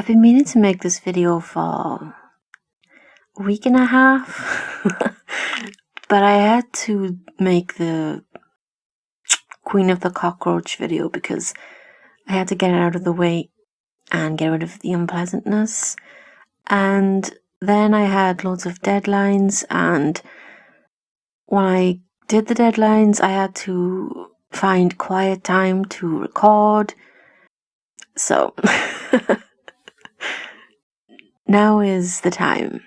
I've been meaning to make this video for a week and a half, but I had to make the Queen of the Cockroach video because I had to get it out of the way and get rid of the unpleasantness. And then I had loads of deadlines, and when I did the deadlines, I had to find quiet time to record. So now is the time.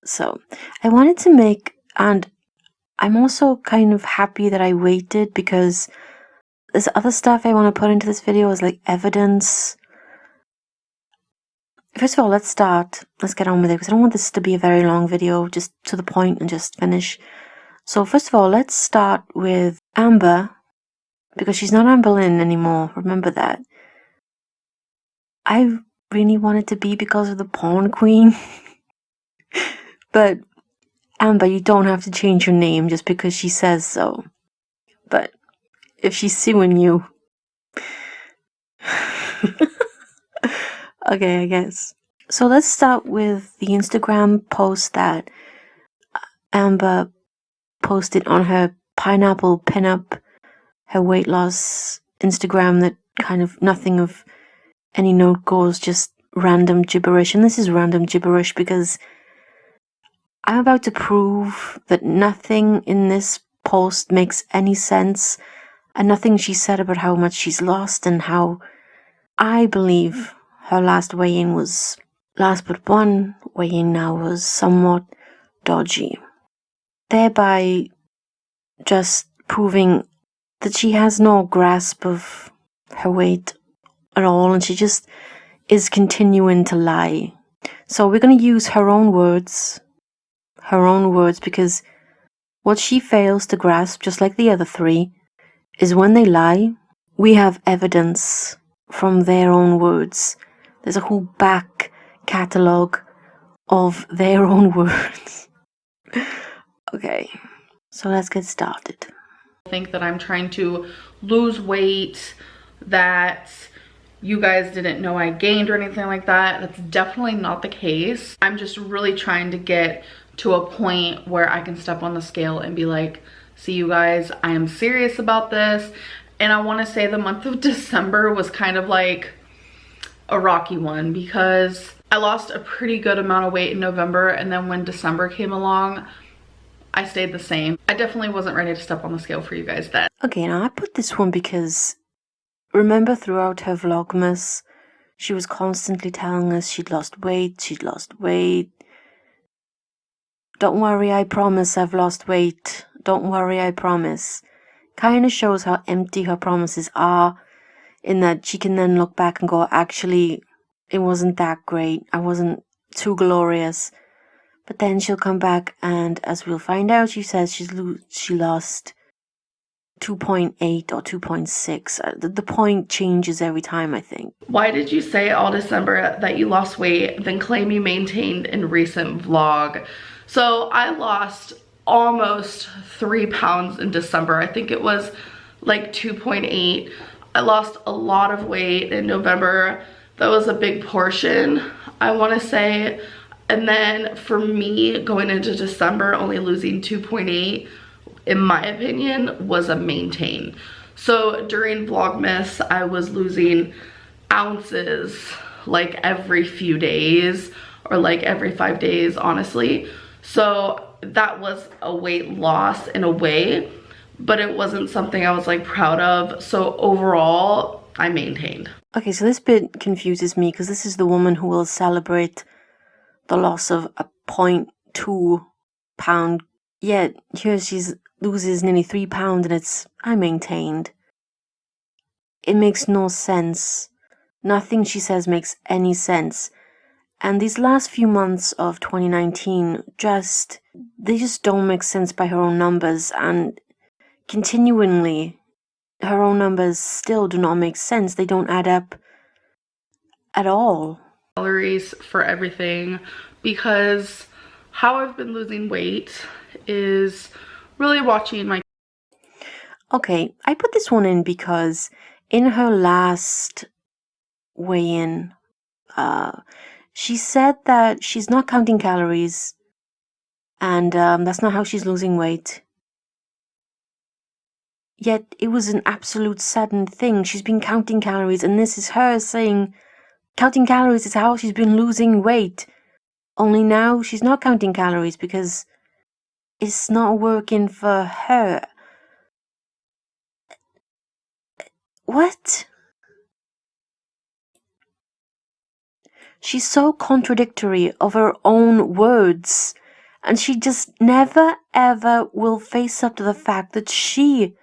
So I wanted to make, and I'm also kind of happy that I waited because there's other stuff I want to put into this video as like evidence. First of all, let's start. Let's get on with it because I don't want this to be a very long video, just to the point and just finish. So first of all, let's start with Amber, because she's not Amberlynn anymore. Remember that. I really wanted to be because of the porn queen. But Amber, you don't have to change your name just because she says so. But if she's suing you... Okay, I guess. So let's start with the Instagram post that Amber posted on her pineapple pinup, her weight loss Instagram, that kind of nothing of any note goes, just random gibberish. And this is random gibberish because I'm about to prove that nothing in this post makes any sense, and nothing she said about how much she's lost and how I believe her last weigh-in was, last but one weigh-in now, was somewhat dodgy, thereby just proving that she has no grasp of her weight at all, and she just is continuing to lie. So we're going to use her own words, because what she fails to grasp, just like the other three, is when they lie, we have evidence from their own words. There's a whole back catalogue of their own words. Okay, so let's get started. I think that I'm trying to lose weight, that you guys didn't know I gained or anything like that. That's definitely not the case. I'm just really trying to get to a point where I can step on the scale and be like, see you guys, I am serious about this. And I want to say the month of December was kind of like a rocky one because I lost a pretty good amount of weight in November, and then when December came along, I stayed the same. I definitely wasn't ready to step on the scale for you guys then. Okay, now I put this one because remember throughout her Vlogmas, she was constantly telling us she'd lost weight. Don't worry, I promise I've lost weight. Don't worry, I promise. Kind of shows how empty her promises are, in that she can then look back and go, actually, it wasn't that great. I wasn't too glorious. But then she'll come back, and as we'll find out, she says she lost 2.8 or 2.6. The point changes every time, I think. Why did you say all December that you lost weight, then claim you maintained in recent vlog? So I lost almost 3 pounds in December. I think it was like 2.8. I lost a lot of weight in November. That was a big portion, I want to say. And then for me, going into December, only losing 2.8, in my opinion, was a maintain. So during Vlogmas, I was losing ounces like every few days, or like every 5 days, honestly. So that was a weight loss in a way, but it wasn't something I was like proud of. So overall, I maintained. Okay, so this bit confuses me because this is the woman who will celebrate the loss of a 0.2 pound, yet here she loses nearly 3 pounds and it's, I maintained. It makes no sense. Nothing she says makes any sense. And these last few months of 2019 they just don't make sense by her own numbers, and continually her own numbers still do not make sense. They don't add up at all. Calories for everything, because how I've been losing weight is really watching my... Okay, I put this one in because in her last weigh-in, She said that she's not counting calories, and that's not how she's losing weight. Yet it was an absolute sudden thing. She's been counting calories, and this is her saying counting calories is how she's been losing weight. Only now she's not counting calories because it's not working for her. What? She's so contradictory of her own words, and she just never ever will face up to the fact that she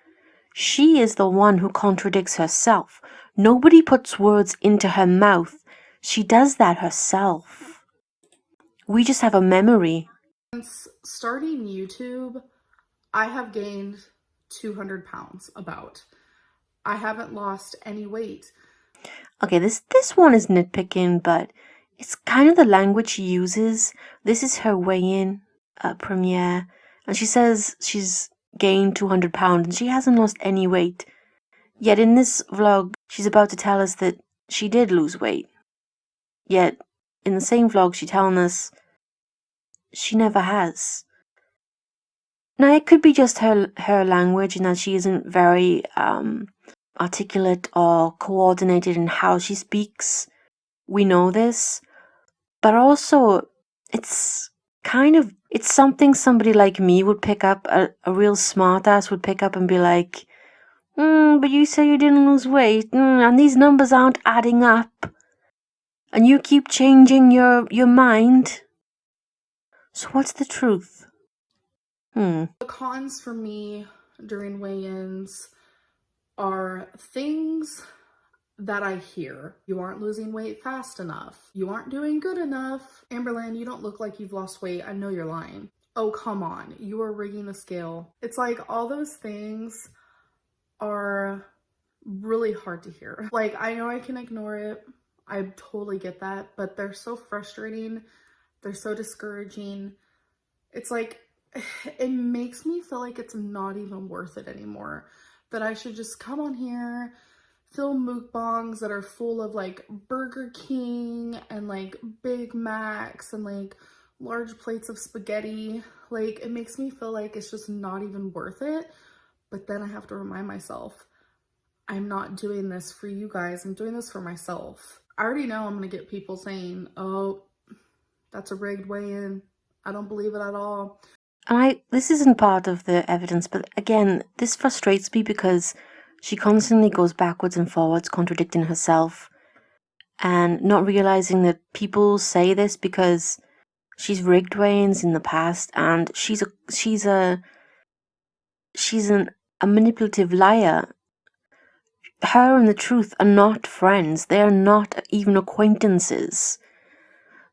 is the one who contradicts herself. Nobody puts words into her mouth. She does that herself. We just have a memory. Since starting YouTube, I have gained 200 pounds about. I haven't lost any weight. Okay, this one is nitpicking, but it's kind of the language she uses. This is her weigh-in premiere, and she says she's gained 200 pounds and she hasn't lost any weight. Yet in this vlog, she's about to tell us that she did lose weight. Yet in the same vlog, she's telling us she never has. Now, it could be just her language and that she isn't very articulate or coordinated in how she speaks. We know this. But also, it's something somebody like me would pick up, a real smartass would pick up and be like, but you say you didn't lose weight, and these numbers aren't adding up, and you keep changing your mind. So what's the truth? The cons for me during weigh-ins are things that I hear. You aren't losing weight fast enough. You aren't doing good enough. Amberlynn, you don't look like you've lost weight. I know you're lying. Oh, come on. You are rigging the scale. It's like all those things are really hard to hear. Like, I know I can ignore it. I totally get that, but they're so frustrating. They're so discouraging. It's like, it makes me feel like it's not even worth it anymore. That I should just come on here, film mukbangs that are full of like Burger King and like Big Macs and like large plates of spaghetti. Like, it makes me feel like it's just not even worth it. But then I have to remind myself, I'm not doing this for you guys. I'm doing this for myself. I already know I'm gonna get people saying, oh, that's a rigged weigh-in. I don't believe it at all. This isn't part of the evidence, but again, this frustrates me because she constantly goes backwards and forwards, contradicting herself, and not realizing that people say this because she's rigged weigh-ins in the past, and she's a manipulative liar. Her and the truth are not friends. They are not even acquaintances.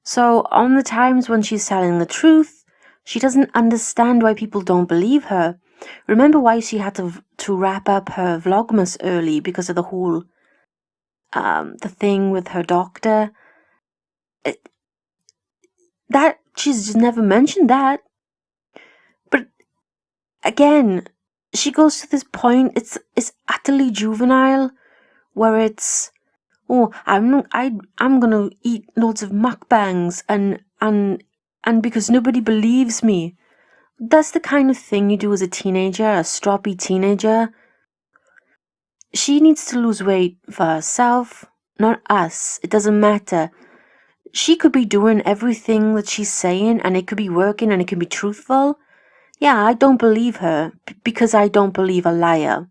So on the times when she's telling the truth, she doesn't understand why people don't believe her. Remember why she had to wrap up her vlogmas early because of the whole the thing with her doctor. That she's just never mentioned that. But again, she goes to this point. It's utterly juvenile, where it's, oh, I'm gonna eat loads of mukbangs and because nobody believes me. That's the kind of thing you do as a teenager, a stroppy teenager. She needs to lose weight for herself, not us. It doesn't matter. She could be doing everything that she's saying, and it could be working, and it can be truthful. Yeah, I don't believe her, because I don't believe a liar.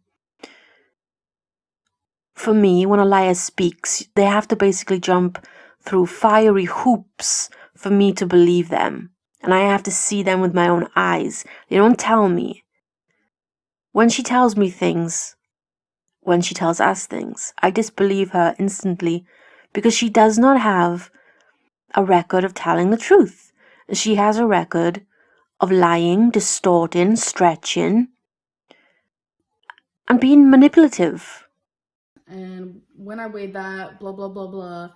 For me, when a liar speaks, they have to basically jump through fiery hoops for me to believe them. And I have to see them with my own eyes. They don't tell me. When she tells me things, when she tells us things, I disbelieve her instantly because she does not have a record of telling the truth. She has a record of lying, distorting, stretching, and being manipulative. And when I weighed that, blah, blah, blah, blah.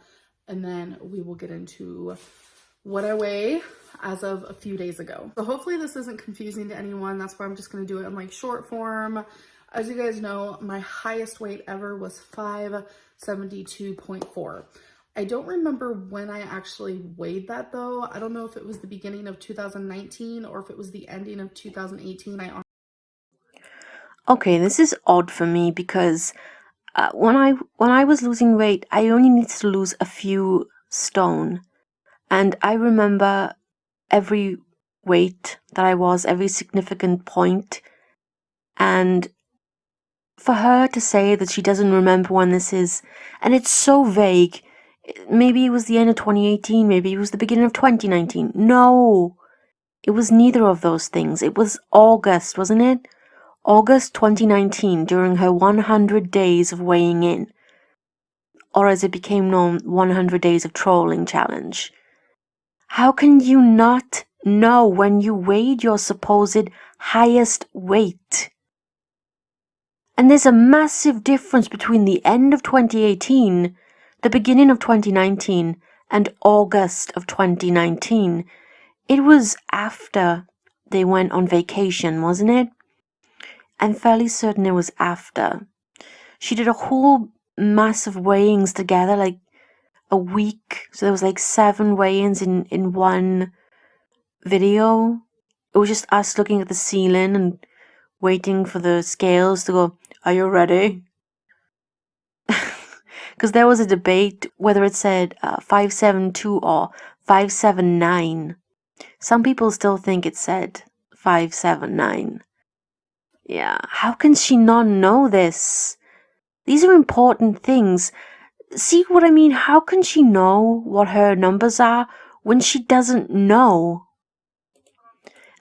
And then we will get into what I weigh as of a few days ago. So hopefully this isn't confusing to anyone. That's why I'm just going to do it in like short form. As you guys know, my highest weight ever was 572.4. I don't remember when I actually weighed that though. I don't know if it was the beginning of 2019 or if it was the ending of 2018. Okay, this is odd for me because when I was losing weight, I only needed to lose a few stone, and I remember every weight that I was, every significant point, and for her to say that she doesn't remember when this is, and it's so vague. Maybe it was the end of 2018, maybe it was the beginning of 2019. No, it was neither of those things. It was August, wasn't it? August 2019, during her 100 days of weighing in, or as it became known, 100 days of trolling challenge. How can you not know when you weighed your supposed highest weight? And there's a massive difference between the end of 2018, the beginning of 2019, and August of 2019. It was after they went on vacation, wasn't it? I'm fairly certain it was after. She did a whole mass of weighings together, like a week. So there was like 7 weigh-ins in one video. It was just us looking at the ceiling and waiting for the scales to go, are you ready? Because there was a debate whether it said 572 or 579. Some people still think it said 579. Yeah, how can she not know this? These are important things. See what I mean? How can she know what her numbers are when she doesn't know?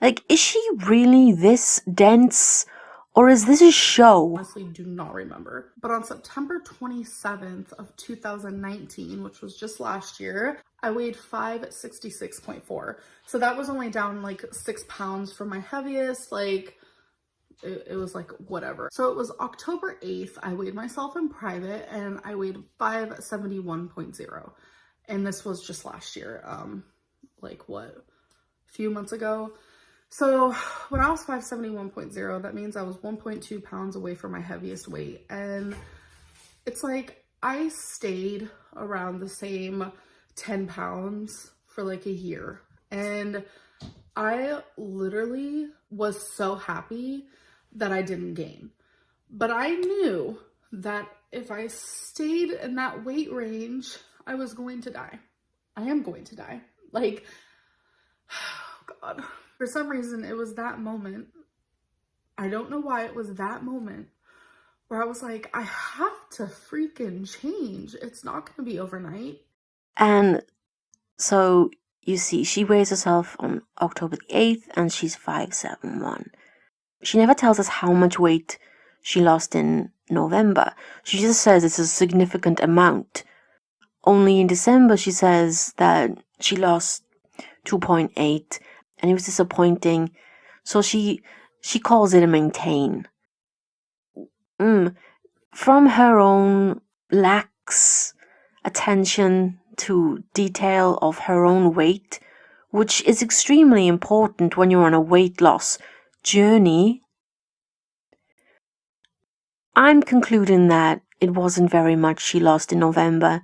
Like, is she really this dense? Or is this a show? Honestly do not remember. But on September 27th of 2019, which was just last year, I weighed 566.4. So that was only down like 6 pounds from my heaviest. Like, it was like whatever. So it was October 8th. I weighed myself in private and I weighed 571.0. And this was just last year. Like what? A few months ago. So when I was 571.0, that means I was 1.2 pounds away from my heaviest weight. And it's like I stayed around the same 10 pounds for like a year. And I literally was so happy that I didn't gain. But I knew that if I stayed in that weight range, I was going to die. I am going to die. Like, oh God. For some reason, it was that moment. I don't know why it was that moment where I was like, I have to freaking change. It's not going to be overnight. And so you see, she weighs herself on October the 8th and she's 571. She never tells us how much weight she lost in November. She just says it's a significant amount. Only in December she says that she lost 2.8 and it was disappointing. So she calls it a maintain. From her own lax attention to detail of her own weight, which is extremely important when you're on a weight loss journey, I'm concluding that it wasn't very much she lost in November,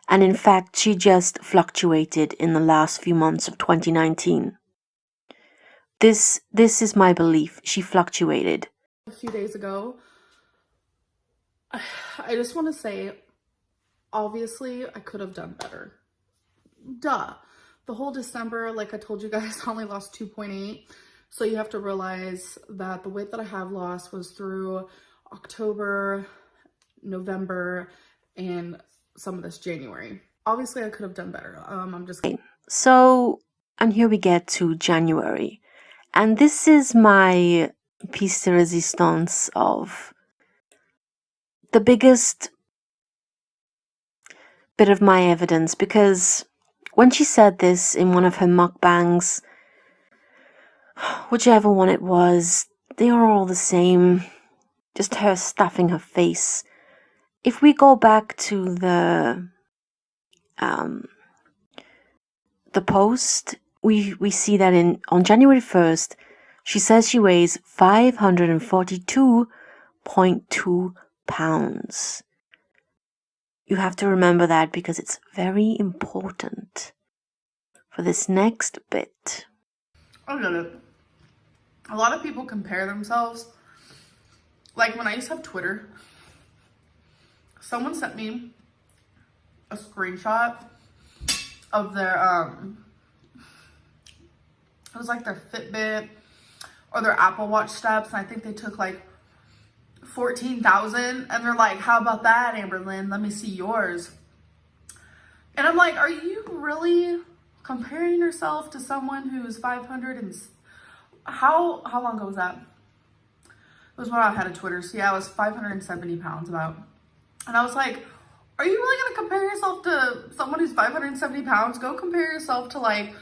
and in fact she just fluctuated in the last few months of 2019. This is my belief. She fluctuated. A few days ago, I just want to say, obviously, I could have done better. Duh. The whole December, like I told you guys, I only lost 2.8. So you have to realize that the weight that I have lost was through October, November, and some of this January. Obviously, I could have done better. I'm just kidding. So, and here we get to January. And this is my piece de resistance of the biggest bit of my evidence, because when she said this in one of her mukbangs, whichever one it was, they are all the same, just her stuffing her face. If we go back to the post, we see that on January 1st, she says she weighs 542.2 pounds. you have to remember that because it's very important for this next bit. I get it. A lot of people compare themselves. Like when I used to have Twitter, someone sent me a screenshot of their it was like their Fitbit or their Apple Watch steps, and I think they took like 14,000, and they're like, how about that, Amberlynn? Let me see yours. And I'm like, are you really comparing yourself to someone who's 500 and how long ago was that? It was when I had a Twitter. So yeah, I was 570 pounds about. And I was like, are you really gonna compare yourself to someone who's 570 pounds? Go compare yourself to like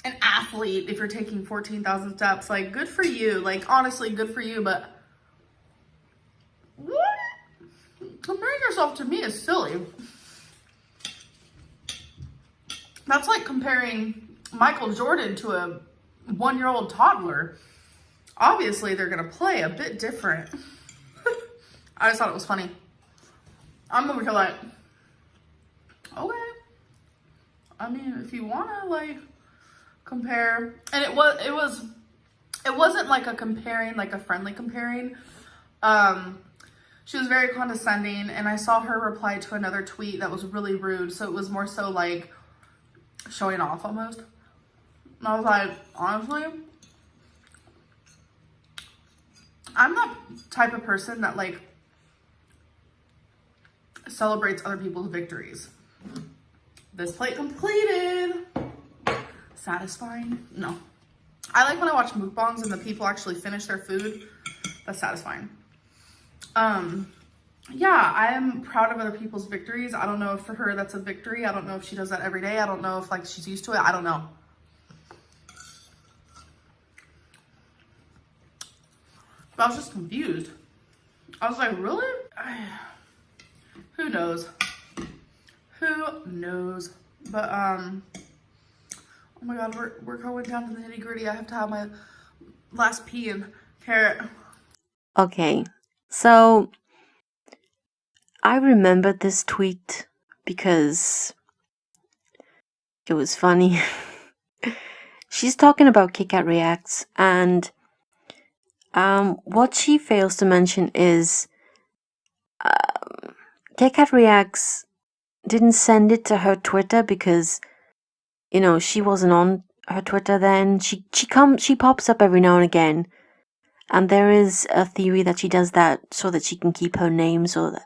an athlete if you're taking 14,000 steps. Like, good for you. Like, honestly, good for you. But what? Comparing yourself to me is silly. That's like comparing Michael Jordan to a 1-year-old toddler. Obviously, they're gonna play a bit different. I just thought it was funny. I'm over here like, okay. I mean, if you wanna like compare, and it wasn't like a comparing, like a friendly comparing. She was very condescending, and I saw her reply to another tweet that was really rude. So it was more so like showing off almost. And I was like, honestly, I'm that type of person that like celebrates other people's victories. This plate completed. Satisfying? No. I like when I watch mukbangs and the people actually finish their food. That's satisfying. Yeah, I am proud of other people's victories. I don't know if for her that's a victory. I don't know if she does that every day. I don't know if like she's used to it. I don't know. But I was just confused. I was like, really? Who knows? Who knows? But oh my god, we're going down to the nitty gritty. I have to have my last pea and carrot. Okay, so I remembered this tweet because it was funny. She's talking about Kit Kat Reacts, and what she fails to mention is Kit Kat Reacts didn't send it to her Twitter because, you know, she wasn't on her Twitter then. She pops up every now and again, and there is a theory that she does that so that she can keep her name, so that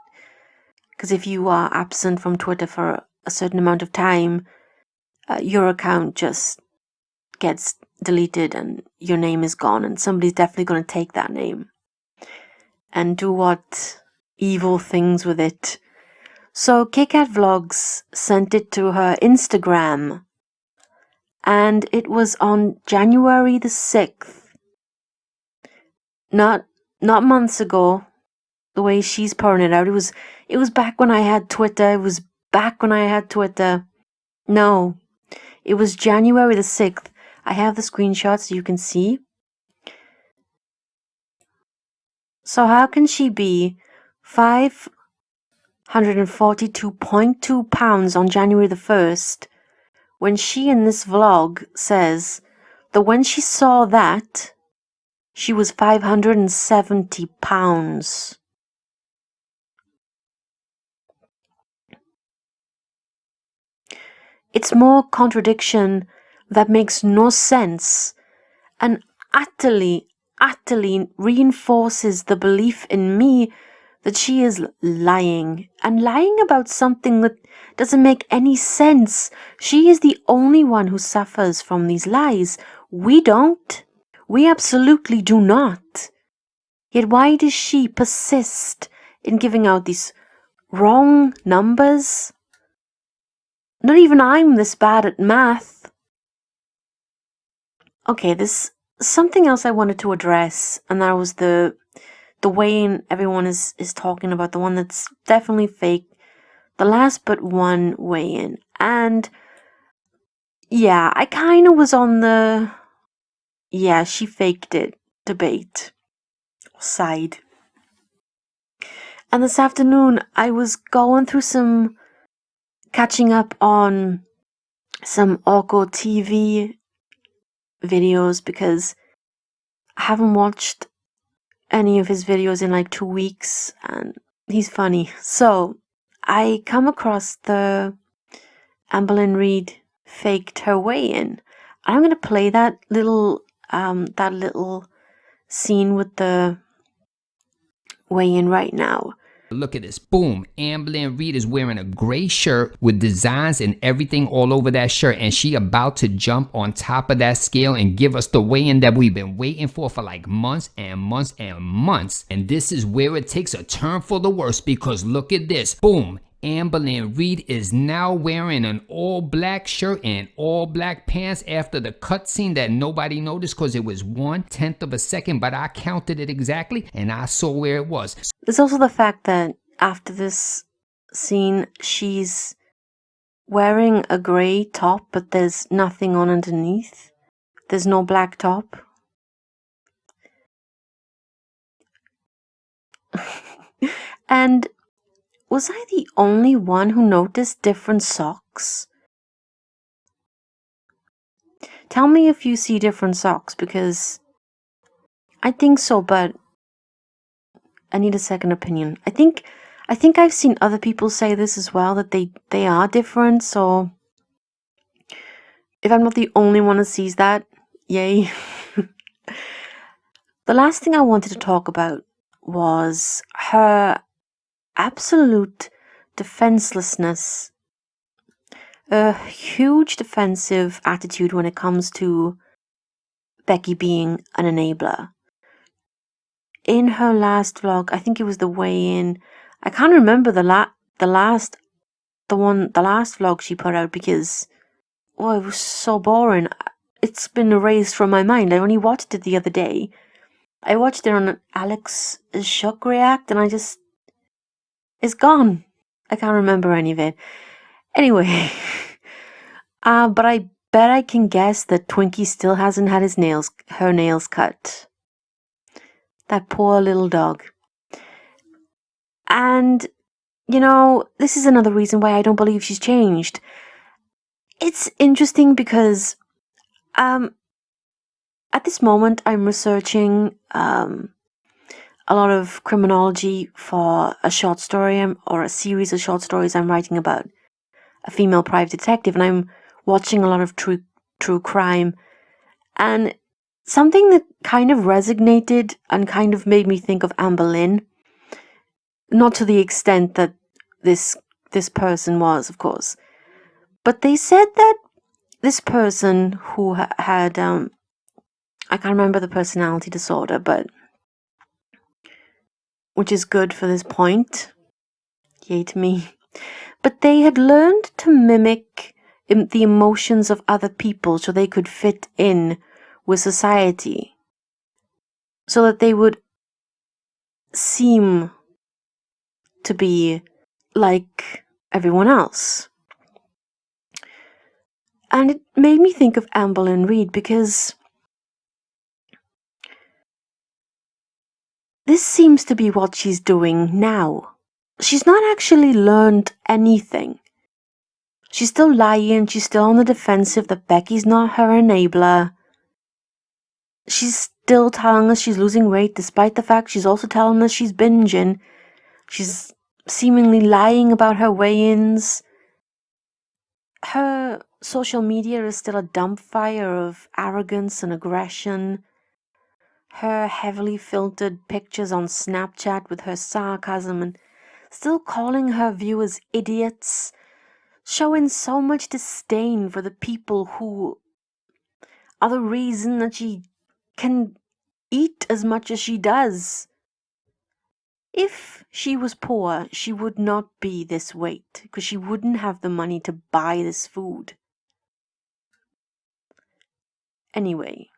because if you are absent from Twitter for a certain amount of time, your account just gets deleted and your name is gone, and somebody's definitely going to take that name and do what evil things with it. So Kit Kat Vlogs sent it to her Instagram, and it was on January the 6th. Not months ago, the way she's pouring it out. It was back when I had Twitter. It was back when I had Twitter. No, it was January the 6th. I have the screenshots so you can see. So how can she be 542.2 pounds on January the 1st when she in this vlog says that when she saw that, she was 570 pounds. It's more contradiction that makes no sense and utterly reinforces the belief in me that she is lying, and lying about something that doesn't make any sense. She is the only one who suffers from these lies. We don't. We absolutely do not. Yet why does she persist in giving out these wrong numbers? Not even I'm this bad at math. Okay, there's something else I wanted to address, and that was the weigh-in everyone is talking about, the one that's definitely fake, the last but one weigh-in. And yeah, I kind of was on the yeah, she faked it debate side. And this afternoon, I was going through catching up on some Orko TV videos because I haven't watched any of his videos in like 2 weeks, and he's funny. So I come across the Amberlynn Reid faked her weigh-in. I'm gonna play that little scene with the weigh-in right now. Look at this. Boom. Amberlynn Reid is wearing a gray shirt with designs and everything all over that shirt. And she about to jump on top of that scale and give us the weigh-in that we've been waiting for like months and months and months. And this is where it takes a turn for the worse, because look at this. Boom. Amberlynn Reid is now wearing an all black shirt and all black pants after the cutscene that nobody noticed because it was 1/10 of a second, but I counted it exactly and I saw where it was. There's also the fact that after this scene, she's wearing a grey top, but there's nothing on underneath. There's no black top. And was I the only one who noticed different socks? Tell me if you see different socks, because I think so, but I need a second opinion. I think I've seen other people say this as well, that they are different, so if I'm not the only one who sees that, yay. The last thing I wanted to talk about was her absolute defenselessness, a huge defensive attitude when it comes to Becky being an enabler. In her last vlog, I think it was the weigh-in, I can't remember the last vlog she put out because, oh, it was so boring. It's been erased from my mind. I only watched it the other day. I watched it on Alex Shook React, and it's gone. I can't remember any of it. Anyway, but I bet I can guess that Twinkie still hasn't had her nails cut. That poor little dog. And, this is another reason why I don't believe she's changed. It's interesting because at this moment I'm researching a lot of criminology for a short story or a series of short stories I'm writing about a female private detective, and I'm watching a lot of true crime. And something that kind of resonated and kind of made me think of Amberlynn, not to the extent that this person was, of course, but they said that this person who had I can't remember the personality disorder, but which is good for this point, yay to me, but they had learned to mimic the emotions of other people so they could fit in with society, so that they would seem to be like everyone else. And it made me think of Amberlynn Reid because this seems to be what she's doing now. She's not actually learned anything. She's still lying, she's still on the defensive that Becky's not her enabler. She's still telling us she's losing weight, despite the fact she's also telling us she's binging. She's seemingly lying about her weigh-ins. Her social media is still a dump fire of arrogance and aggression. Her heavily filtered pictures on Snapchat with her sarcasm and still calling her viewers idiots, showing so much disdain for the people who are the reason that she can eat as much as she does. If she was poor, she would not be this weight, because she wouldn't have the money to buy this food. Anyway,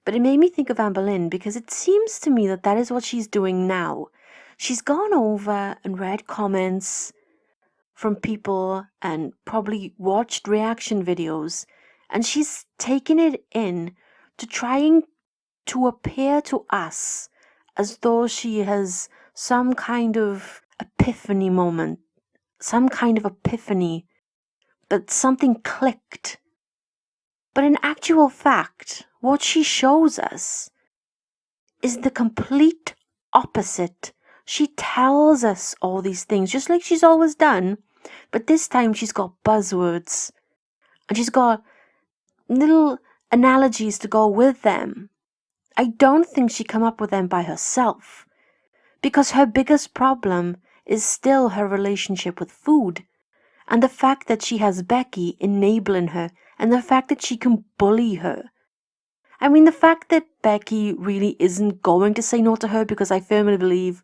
but it made me think of Amberlynn because it seems to me that is what she's doing now. She's gone over and read comments from people and probably watched reaction videos, and she's taken it in to trying to appear to us as though she has some kind of epiphany moment, some kind of epiphany that something clicked. But in actual fact, what she shows us is the complete opposite. She tells us all these things, just like she's always done, but this time she's got buzzwords, and she's got little analogies to go with them. I don't think she come up with them by herself, because her biggest problem is still her relationship with food, and the fact that she has Becky enabling her, and the fact that she can bully her. I mean, the fact that Becky really isn't going to say no to her, because I firmly believe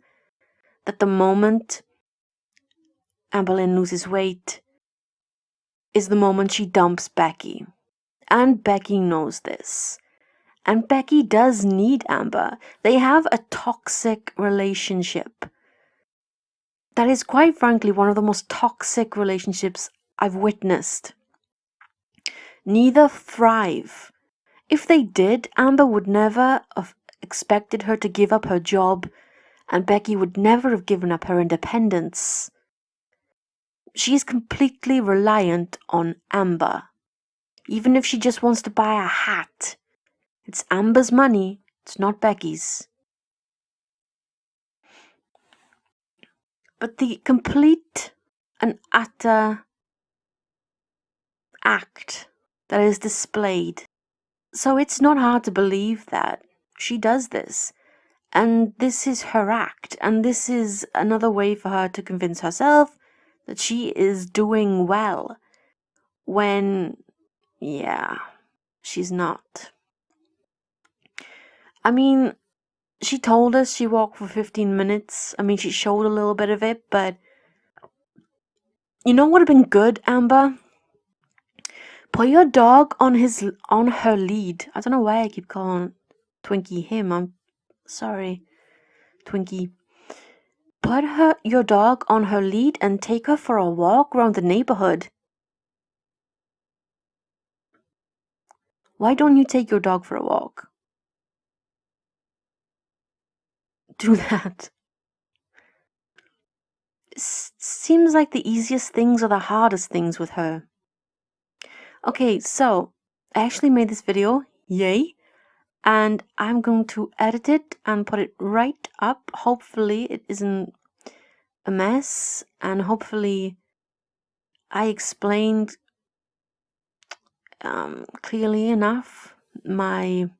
that the moment Amberlynn loses weight is the moment she dumps Becky. And Becky knows this. And Becky does need Amber. They have a toxic relationship. That is, quite frankly, one of the most toxic relationships I've witnessed. Neither thrive. If they did, Amber would never have expected her to give up her job, and Becky would never have given up her independence. She is completely reliant on Amber. Even if she just wants to buy a hat, it's Amber's money, it's not Becky's. But the complete and utter act that is displayed. So it's not hard to believe that she does this. And this is her act. And this is another way for her to convince herself that she is doing well. When, yeah, she's not. I mean, she told us she walked for 15 minutes. I mean, she showed a little bit of it, but you know what would have been good, Amber? Put your dog on her lead. I don't know why I keep calling Twinkie him. I'm sorry, Twinkie. Put your dog on her lead and take her for a walk around the neighborhood. Why don't you take your dog for a walk? Do that. Seems like the easiest things are the hardest things with her. Okay, so I actually made this video, yay, and I'm going to edit it and put it right up. Hopefully it isn't a mess, and hopefully I explained clearly enough my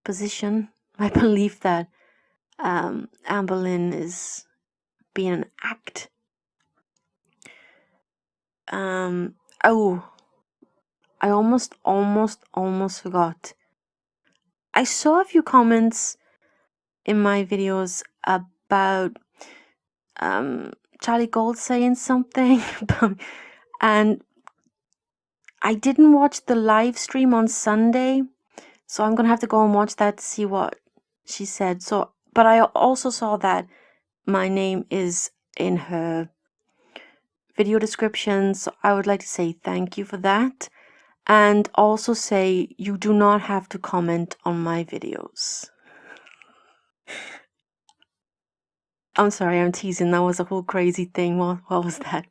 position, my belief that Amberlynn is being an act. Oh, I almost forgot. I saw a few comments in my videos about Charlie Gold saying something, and I didn't watch the live stream on Sunday, so I'm gonna have to go and watch that to see what she said. So, but I also saw that my name is in her video description, so I would like to say thank you for that, and also say you do not have to comment on my videos. I'm sorry, I'm teasing. That was a whole crazy thing. What was that?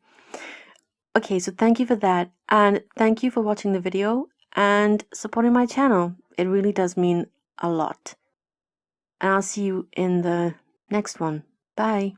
Okay, so thank you for that, and thank you for watching the video and supporting my channel. It really does mean a lot. And I'll see you in the next one. Bye.